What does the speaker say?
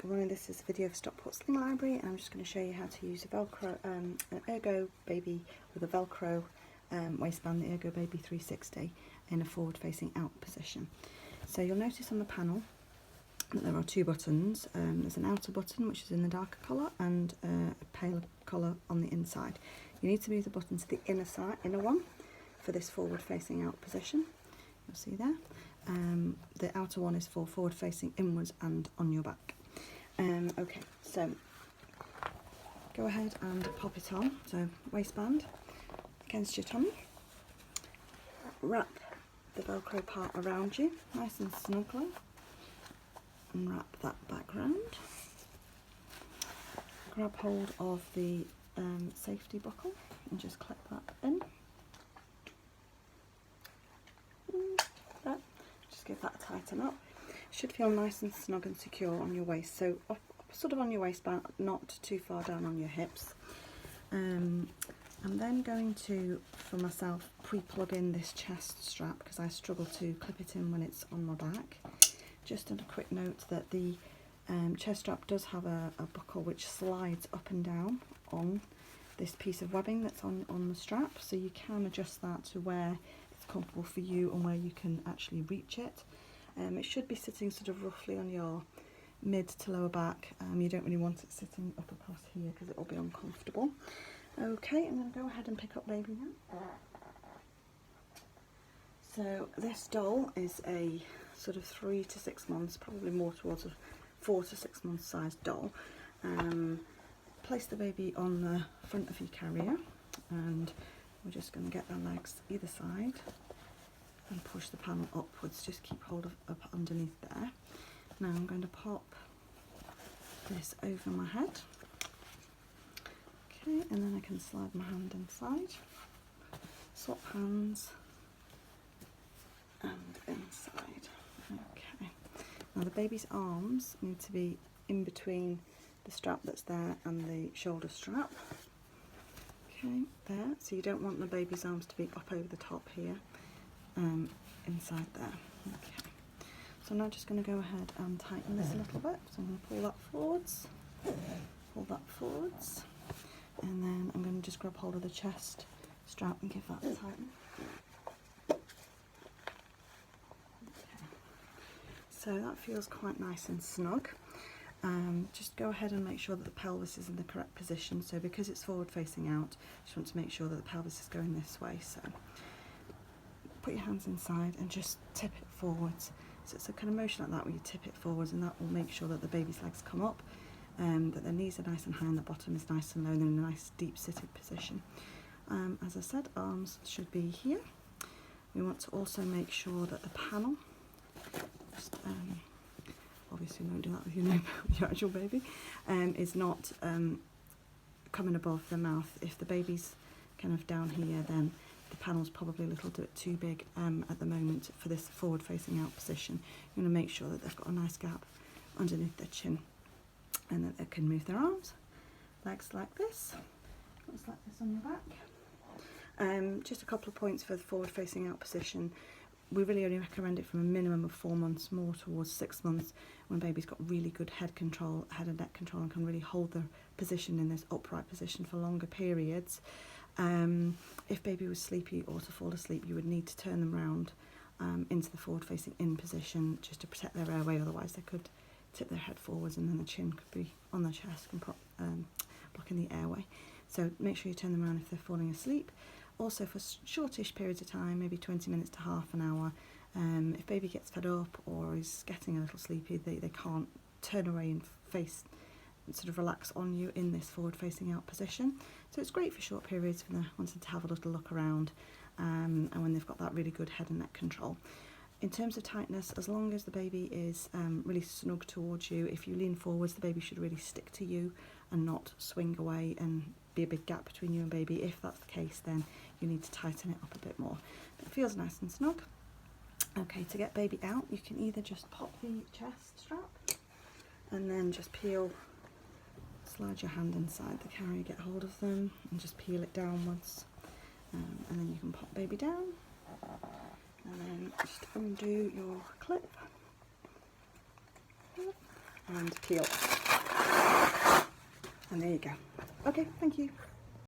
Good morning, this is a video of Stockport Sling Library, and I'm just going to show you how to use a Velcro, an Ergo baby with a Velcro waistband, the Ergo Baby 360, in a forward facing out position. So you'll notice on the panel that there are two buttons. There's an outer button which is in the darker colour and a paler colour on the inside. You need to move the button to the inner one for this forward facing out position. You'll see there. The outer one is for forward facing inwards and on your back. Okay, so go ahead and pop it on. So waistband against your tummy, wrap the Velcro part around you nice and snugly, and wrap that back round. Grab hold of the safety buckle and just clip that in. Just give that a tighten up. Should feel nice and snug and secure on your waist, so up, sort of on your waistband, not too far down on your hips. I'm then going to, for myself, pre-plug in this chest strap because I struggle to clip it in when it's on my back. Just a quick note that the chest strap does have a buckle which slides up and down on this piece of webbing that's on the strap, so you can adjust that to where it's comfortable for you and where you can actually reach it. It should be sitting sort of roughly on your mid to lower back. You don't really want it sitting up across here because it will be uncomfortable. Okay, I'm going to go ahead and pick up baby now. So this doll is a sort of 3 to 6 months, probably more towards a 4 to 6 month sized doll. Place the baby on the front of your carrier, and we're just going to get the legs either side and push the panel upwards. Just keep hold of up underneath there. Now I'm going to pop this over my head. Okay, and then I can slide my hand inside, swap hands, and inside. Okay, now the baby's arms need to be in between the strap that's there and the shoulder strap. Okay, there. So you don't want the baby's arms to be up over the top here, inside there. Okay, so I'm now just going to go ahead and tighten this a little bit. So I'm going to pull that forwards, and then I'm going to just grab hold of the chest strap and give that a tighten. Okay. So that feels quite nice and snug. Just go ahead and make sure that the pelvis is in the correct position. So because it's forward facing out, just want to make sure that the pelvis is going this way. So put your hands inside and just tip it forwards. So it's a kind of motion like that where you tip it forwards, and that will make sure that the baby's legs come up, that their knees are nice and high and the bottom is nice and low, and in a nice deep seated position. As I said, arms should be here. We want to also make sure that the panel, obviously don't do that with your actual baby, is not coming above the mouth. If the baby's kind of down here, then the panel's probably a little bit too big at the moment for this forward facing out position. You want to make sure that they've got a nice gap underneath their chin and that they can move their arms, legs like this, looks like this on your back. Just a couple of points for the forward facing out position. We really only recommend it from a minimum of 4 months, more towards 6 months, when baby's got really good head and neck control, and can really hold the position in this upright position for longer periods. If baby was sleepy or to fall asleep, you would need to turn them round into the forward facing in position just to protect their airway, otherwise they could tip their head forwards and then the chin could be on their chest and blocking the airway. So make sure you turn them around if they're falling asleep. Also for shortish periods of time, maybe 20 minutes to half an hour, if baby gets fed up or is getting a little sleepy, they can't turn away and face, sort of relax on you in this forward facing out position. So it's great for short periods when they're wanting to have a little look around, and when they've got that really good head and neck control. In terms of tightness, as long as the baby is really snug towards you, if you lean forwards, the baby should really stick to you and not swing away and be a big gap between you and baby. If that's the case, then you need to tighten it up a bit more. But it feels nice and snug. Okay, to get baby out, you can either just pop the chest strap and then just slide your hand inside the carrier, get hold of them and just peel it downwards, and then you can pop baby down, and then just undo your clip and peel. And there you go. Okay, thank you.